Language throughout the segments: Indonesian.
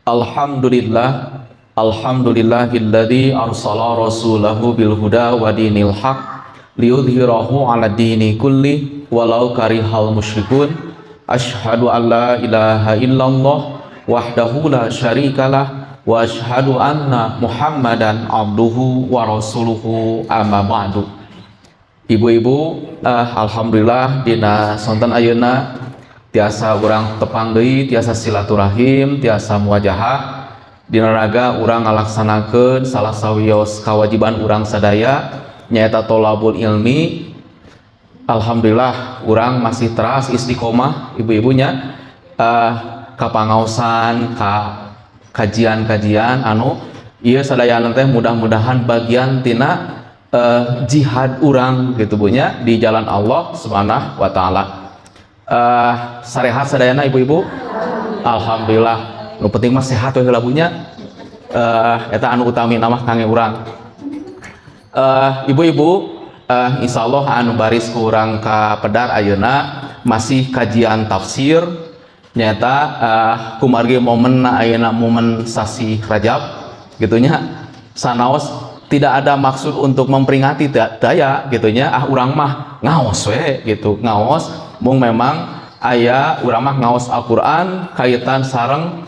Alhamdulillah, alhamdulillahilladzi arsala rasulahu bil huda wa dinil haq liyudhhirahu 'ala dini kulli walau karihal musyrikun. Asyhadu an la ilaha illallah wahdahu la syarikalah wa asyhadu anna Muhammadan abduhu wa rasuluhu amma ba'du. Ibu-ibu, alhamdulillah dina sonten ayeuna tiasa urang tepang deui, tiasa silaturahim, tiasa muwajahah. Dina raga urang ngalaksanakeun salah sawios kawajiban urang sadaya nyaeta tholabul ilmi. Alhamdulillah urang masih teras istiqomah ibu-ibunya ka pangaosan, ka kajian-kajian anu ieu sadayana teh mudah-mudahan bagian tina jihad urang gitu bunya di jalan Allah Subhanahu wa taala. Sarehat sadayana ibu-ibu? Alhamdulillah. Nu penting mah sehat we heula bunya. Eta anu utami nama kangge urang. Ibu-ibu, insyaallah anu baris ku urang ka pedar ayeuna masih kajian tafsir nyata kumargi momen ayeuna momen sasi Rajab gitunya. Sanaos tidak ada maksud untuk memperingati daya gitunya, urang mah ngaos we gitu, ngaos mung memang aya urang mah ngaos Al-Qur'an kaitan sareng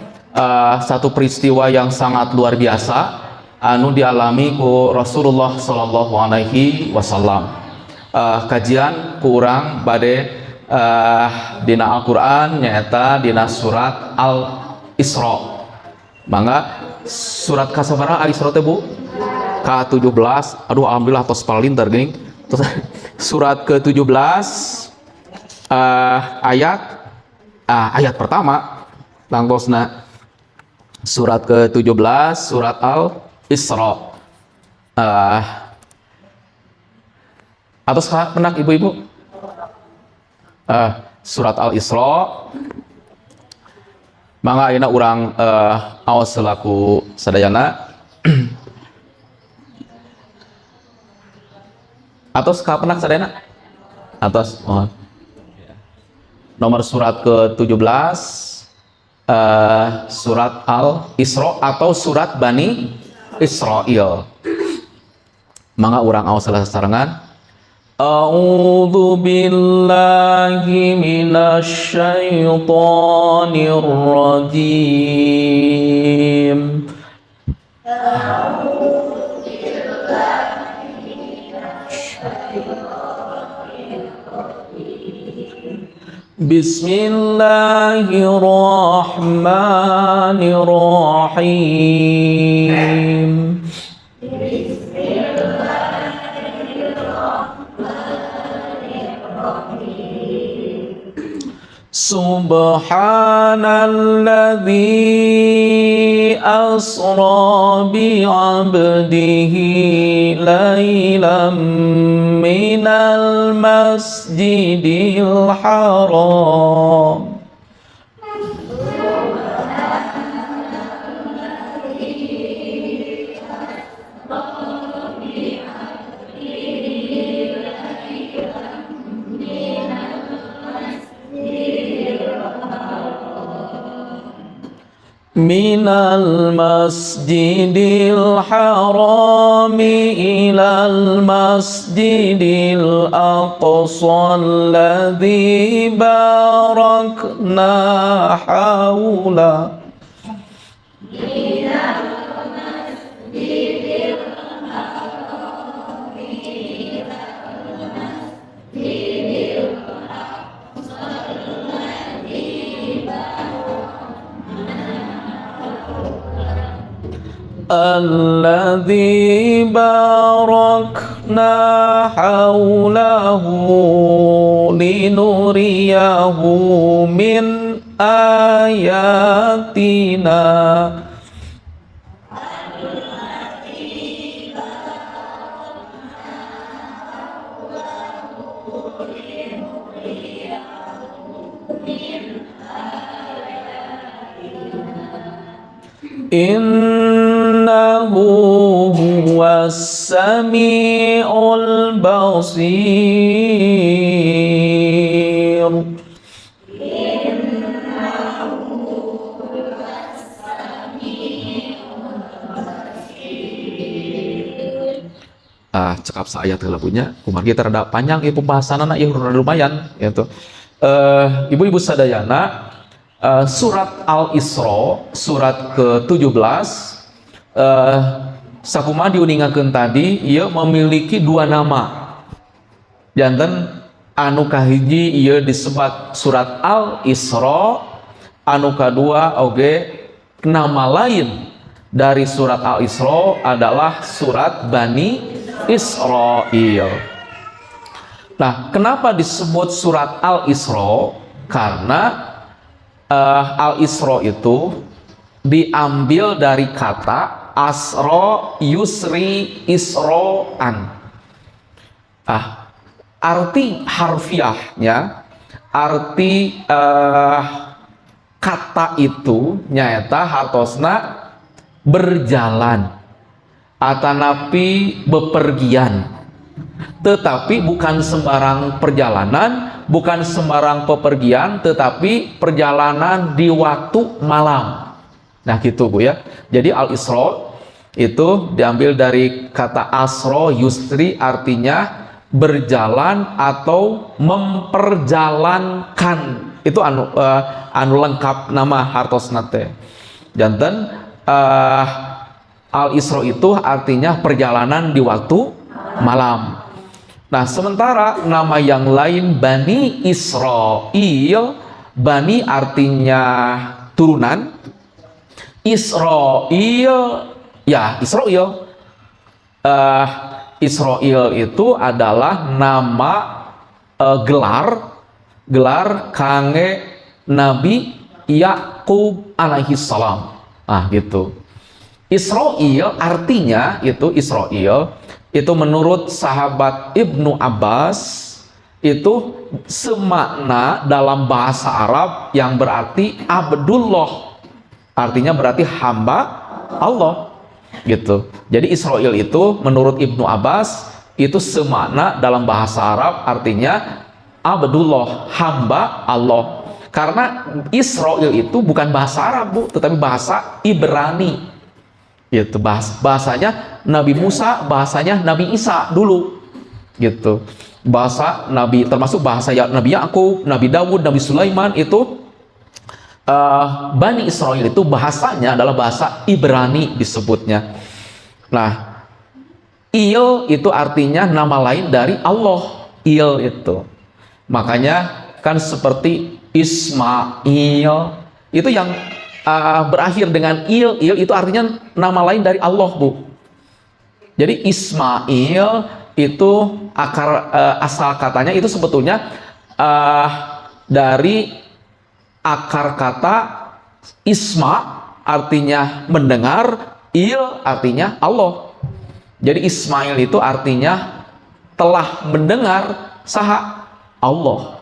satu peristiwa yang sangat luar biasa anu dialami ku Rasulullah sallallahu alaihi wasallam. Kajian ku urang bade dina Al-Qur'an nyaeta dina surat Al-Isra. Mangga surat kasabaraha Al-Isra teh Bu? Ke-17. Aduh alhamdulillah tos palintar geuning. Surat ke-17 ayat pertama langtosna. Surat ke-17 surat Al-Isra. Atos penak ibu-ibu? Surat Al-Isra. Mangga ayeuna urang aos selaku sadayana. Atos kapenak sadayana? Atos mohon. Nomor surat ke-17 surat Al-Isra atau surat Bani Israil. Mangga urang aos sasarengan. A'udzu billahi minasy syaithanir rajim. Bismillahirrahmanirrahim. Subhanalladzi asra bi'abdihi laylan minal masjidil haram minal masjidil harami ilal masjidil aqsa alladzi barakna haula alladzi barakna haulahu linuriyahu min ayatina. Innahu huwas sami'ul basir. cekap saya terlalunya kumar kita rada panjang ya pembahasan anak ya lumayan gitu. Ibu-ibu sadayana, surat Al-Isra surat ke-17 sakuma diuningakeun tadi ia memiliki dua nama. Janten anu kahiji ia disebut surat Al-Isra, anu kadua oge nama lain dari surat Al-Isra adalah surat Bani Israil. Nah, kenapa disebut surat Al-Isra? Karena Al-Isra itu diambil dari kata asro yusri isro'an. Arti harfiahnya, arti kata itu nyata hartosna berjalan atanapi bepergian, tetapi bukan sembarang perjalanan, bukan sembarang pepergian, tetapi perjalanan di waktu malam. Nah gitu Bu ya. Jadi Al-Isra itu diambil dari kata asro yusri, artinya berjalan atau memperjalankan. Itu anu lengkap nama hartosna teh. Janten Al-Isra itu artinya perjalanan di waktu malam. Nah, sementara nama yang lain Bani Israil, Bani artinya turunan, Israil ya Israil. Israil itu adalah nama gelar kange Nabi Yakub alaihi salam. Gitu. Israil artinya itu Israil itu menurut sahabat Ibnu Abbas itu semakna dalam bahasa Arab yang berarti Abdullah, artinya berarti hamba Allah gitu. Jadi Israil itu menurut Ibnu Abbas itu semakna dalam bahasa Arab artinya Abdullah, hamba Allah. Karena Israil itu bukan bahasa Arab Bu, tetapi bahasa Ibrani. Gitu, bahasanya Nabi Musa, bahasanya Nabi Isa dulu. Gitu. Bahasa Nabi, termasuk bahasa Nabi Yakub, Nabi Dawud, Nabi Sulaiman itu Bani Israil itu bahasanya adalah bahasa Ibrani disebutnya. Nah, Il itu artinya nama lain dari Allah. Il itu. Makanya kan seperti Ismail itu yang berakhir dengan il itu artinya nama lain dari Allah Bu. Jadi Ismail itu asal katanya itu sebetulnya dari akar kata Isma artinya mendengar, il artinya Allah. Jadi Ismail itu artinya telah mendengar saha Allah.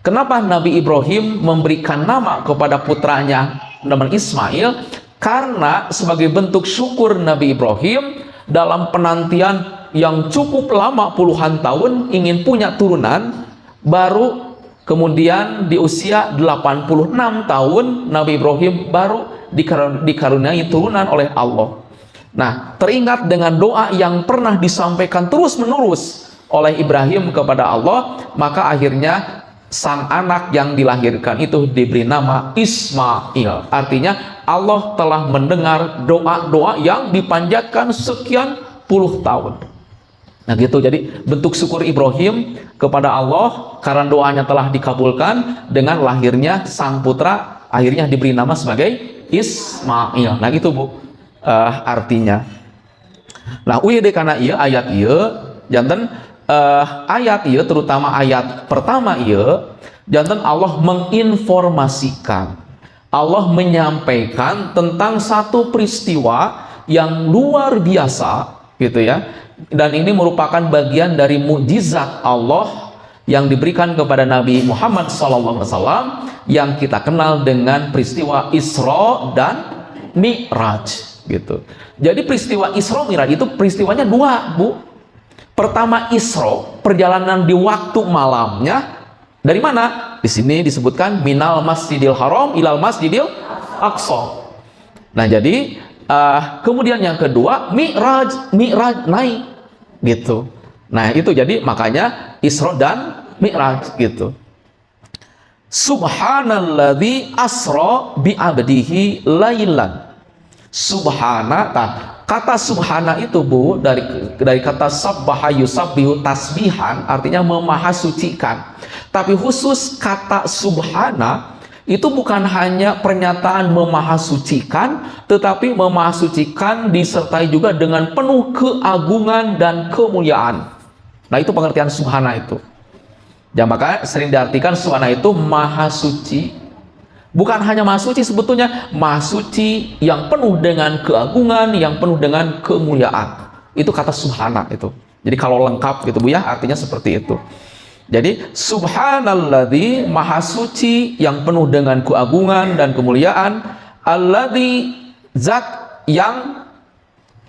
Kenapa Nabi Ibrahim memberikan nama kepada putranya nama Ismail? Karena sebagai bentuk syukur Nabi Ibrahim dalam penantian yang cukup lama puluhan tahun ingin punya turunan, baru kemudian di usia 86 tahun Nabi Ibrahim baru dikaruniai turunan oleh Allah. Nah, teringat dengan doa yang pernah disampaikan terus-menerus oleh Ibrahim kepada Allah, maka akhirnya sang anak yang dilahirkan itu diberi nama Ismail. Artinya Allah telah mendengar doa-doa yang dipanjatkan sekian puluh tahun. Nah gitu, jadi bentuk syukur Ibrahim kepada Allah karena doanya telah dikabulkan dengan lahirnya sang putra, akhirnya diberi nama sebagai Ismail. Nah gitu Bu artinya. Nah udah karena iya ayat iya jantan ayat iya, terutama ayat pertama iya, jantan Allah menginformasikan, Allah menyampaikan tentang satu peristiwa yang luar biasa gitu ya, dan ini merupakan bagian dari mukjizat Allah yang diberikan kepada Nabi Muhammad SAW yang kita kenal dengan peristiwa Isra dan Mi'raj gitu. Jadi peristiwa Isra Mi'raj itu peristiwanya dua Bu. Pertama Isra, perjalanan di waktu malamnya dari mana? Di sini disebutkan minal masjidil haram ilal masjidil aqsa. Nah jadi kemudian yang kedua Mi'raj gitu. Nah itu jadi makanya Isra dan Mi'raj gitu. Subhanalladzi asra bi abdihi lailan. Kata subhana itu Bu dari kata sabbaha yusabbihu tasbihan, artinya memahasucikan. Tapi khusus kata subhana itu bukan hanya pernyataan memahasucikan, tetapi memahasucikan disertai juga dengan penuh keagungan dan kemuliaan. Nah itu pengertian subhana itu. Ya maka sering diartikan subhana itu maha suci. Bukan hanya maha suci, sebetulnya maha suci yang penuh dengan keagungan, yang penuh dengan kemuliaan. Itu kata subhana itu. Jadi kalau lengkap gitu Bu ya, artinya seperti itu. Jadi subhanalladzi maha suci yang penuh dengan keagungan dan kemuliaan, alladzi zat yang,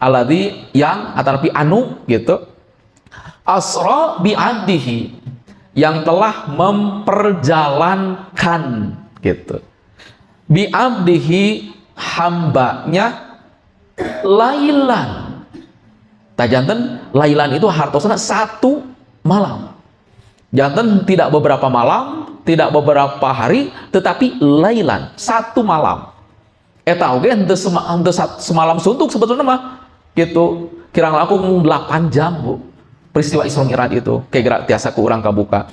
alladzi yang atau anu gitu, asra bi abdihi yang telah memperjalankan gitu, bi abdihi hambanya, lailan. Tajanten lailan itu hartosna satu malam. Jantan tidak beberapa malam, tidak beberapa hari, tetapi lailan, satu malam. Eta oge henteu semalam suntuk sebetulnya mah gitu. Kirang langkung 8 jam Bu. Peristiwa Isra Mi'raj itu kayak tiasa ku urang kabuka.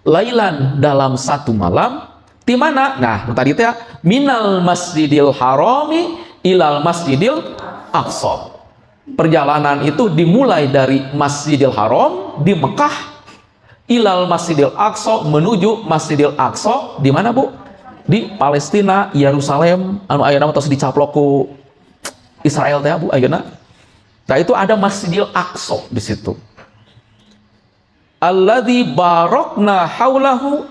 Lailan dalam satu malam, di mana? Nah, tadi teh minal masjidil harami ilal masjidil aqsa. Perjalanan itu dimulai dari Masjidil Haram di Mekah ilal Masjidil Aqsa, menuju Masjidil Aqsa di mana Bu? Di Palestina, Yerusalem, anu ayeuna tos dicaplok ku Israel teh Bu ayeuna. Nah itu ada Masjidil Aqsa di situ. Alladzi barakna haulahu,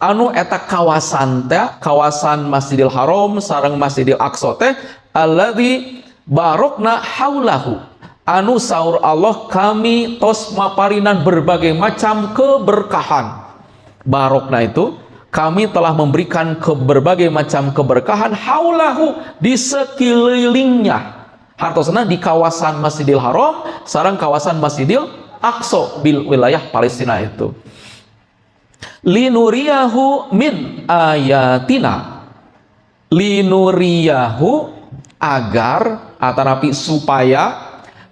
anu eta kawasan teh, kawasan Masjidil Haram sareng Masjidil Aqsa teh, alladzi barakna haulahu, anu saur Allah kami tos maparinan berbagai macam keberkahan. Barokna itu kami telah memberikan berbagai macam keberkahan haulahu, di sekelilingnya. Hartosna di kawasan Masjidil Haram sareng kawasan Masjidil Aqsa bil wilayah Palestina itu. Linuriyahu min ayatina, linuriyahu agar atanapi supaya,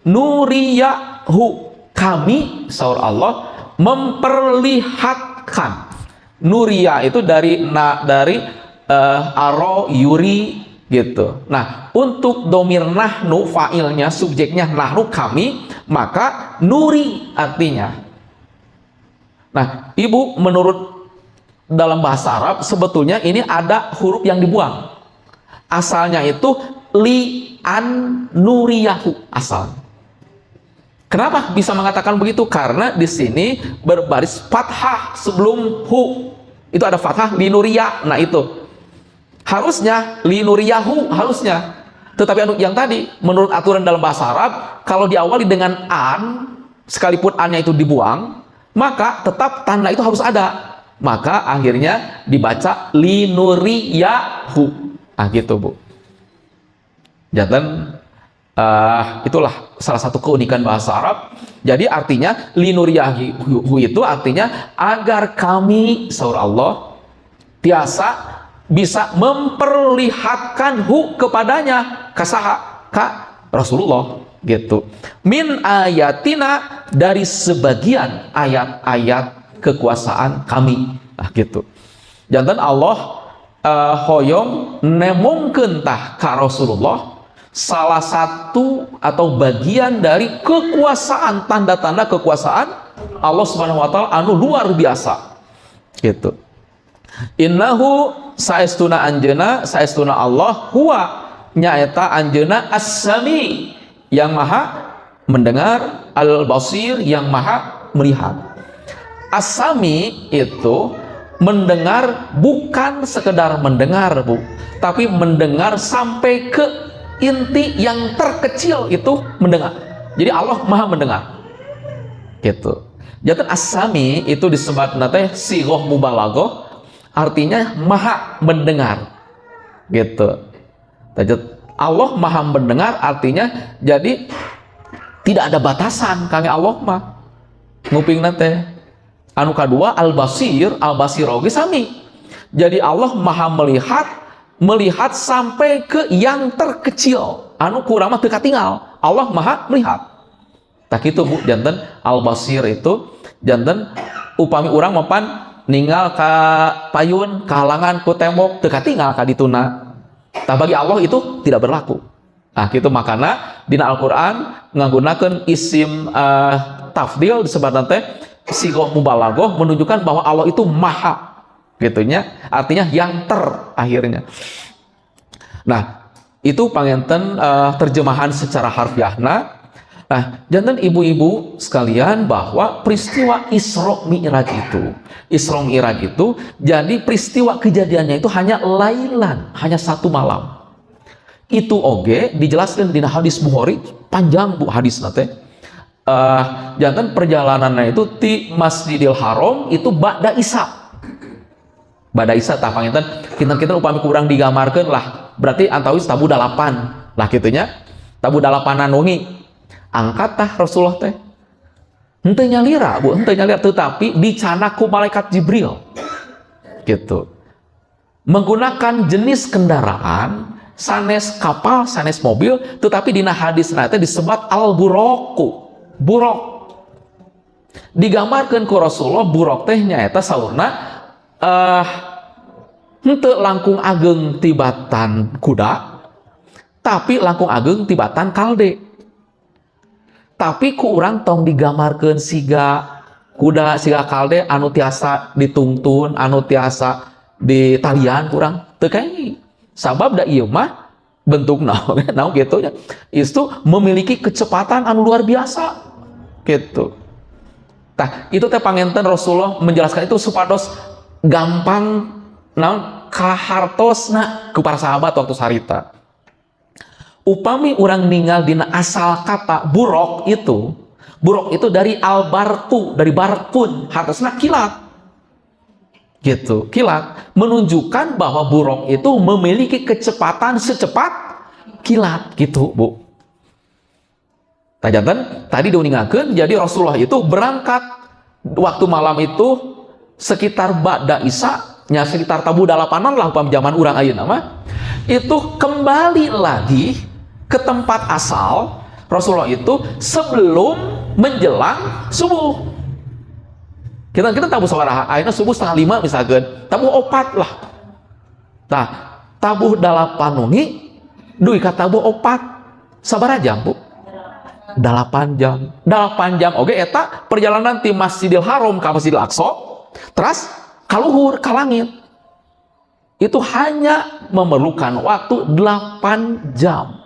nuriyahu kami saur Allah memperlihatkan. Nuria itu dari aro yuri gitu. Nah untuk domir nahnu fa'ilnya, subjeknya nahnu kami, maka nuri artinya. Nah Ibu, menurut dalam bahasa Arab sebetulnya ini ada huruf yang dibuang. Asalnya itu li an nuriyahu asal. Kenapa bisa mengatakan begitu? Karena di sini berbaris fathah sebelum hu. Itu ada fathah linuriya. Nah itu harusnya linuriyahu harusnya. Tetapi yang tadi menurut aturan dalam bahasa Arab, kalau diawali dengan an, sekalipun an-nya itu dibuang, maka tetap tanda itu harus ada. Maka akhirnya dibaca linuriyahu. Nah gitu Bu. Jangan itulah salah satu keunikan bahasa Arab. Jadi artinya linuriyahu itu artinya agar kami saur Allah tiasa bisa memperlihatkan hu kepadanya, kasaha ka Rasulullah gitu. Min ayatina, dari sebagian ayat-ayat kekuasaan kami. Nah gitu. Jantan Allah hoyong nemongkeun tah ka Rasulullah salah satu atau bagian dari kekuasaan, tanda-tanda kekuasaan Allah Subhanahu wa taala anu luar biasa. Gitu. Innahu saestuna anjeuna, saestuna Allah huwa nyaeta anjeuna as-sami, yang maha mendengar, al-basir, yang maha melihat. As-sami itu mendengar, bukan sekedar mendengar Bu, tapi mendengar sampai ke inti yang terkecil itu mendengar. Jadi Allah maha mendengar gitu. Jadi as-sami itu disebut nate sighah mubalaghah, artinya maha mendengar gitu. Allah maha mendengar artinya jadi Tidak ada batasan kangge Allah mah. Ngupingna teh. Anu kadua al-basir, al-basir oge sami. Jadi Allah maha melihat sampai ke yang terkecil. Anu kurang mah teu katinggal. Allah maha melihat. Tak itu Bu, janten al-basir itu janten upami urang mapan ninggal ka payun kahalangan ku tembok teu katinggal ka dituna. Tah bagi Allah itu tidak berlaku. Nah, gitu makana dina Al-Qur'an nganggunakeun isim tafdil disebutna teh sigoh mubalaghah menunjukkan bahwa Allah itu maha gitunya, artinya yang akhirnya. Nah, itu panginten terjemahan secara harfiahna. Nah, jantan ibu-ibu sekalian bahwa peristiwa Isra Mi'raj itu jadi peristiwa kejadiannya itu hanya lailan, hanya satu malam. Itu oge dijelaskan di hadis Bukhari, panjang Bu hadis nate. Jantan perjalanannya itu di Masjidil Haram itu ba'da Isya. Ba'da Isya tah panginten kita upami kurang digamarkeun lah. Berarti antawis tabu 8 lah kitunya. Tabu 8an wengi. Angkat tah Rasulullah teh. Henteu nyalira Bu, henteu nyalira tetapi dicana ku malaikat Jibril. Gitu. Menggunakan jenis kendaraan sanes kapal, sanes mobil, tetapi dina hadis teh disebut al-buraku. Burok. Digambarkeun ku Rasulullah burok teh nyaeta saurna henteu langkung ageng tibatan kuda, tapi langkung ageng tibatan kalde. Tapi ku urang tong digambarkeun siga kuda, siga kalde anu tiasa ditungtun, anu tiasa ditalian kurang teu kae. Sabab da ieu mah bentuk naon gitu nya. Itu memiliki kecepatan anu luar biasa. Gitu. Tah, itu teh panginten Rasulullah menjelaskan itu supados gampang naon kahartosna ku para sahabat waktu sarita. Upami urang ninggal dina asal kata burok itu dari al-barku, dari barkun, hartosna kilat. Gitu, kilat menunjukkan bahwa buruk itu memiliki kecepatan secepat kilat gitu Bu. Tajanten tadi diuningakeun jadi Rasulullah itu berangkat waktu malam itu sekitar ba'da Isya nya sekitar tabu 8an lah upam zaman urang ayeuna mah itu kembali lagi ke tempat asal Rasulullah itu sebelum menjelang subuh. Kita tabu sabaraha ayeuna subuh 4:30 misalkan tabu 4 lah. Nah, tabu 8 wengi duy ka tabu 4 sabaraha jam Bu? 8 jam. 8 jam oge eta perjalanan ti Masjidil Haram ka Masjidil Aqsa terus kaluhur ka langit. Itu hanya memerlukan waktu 8 jam.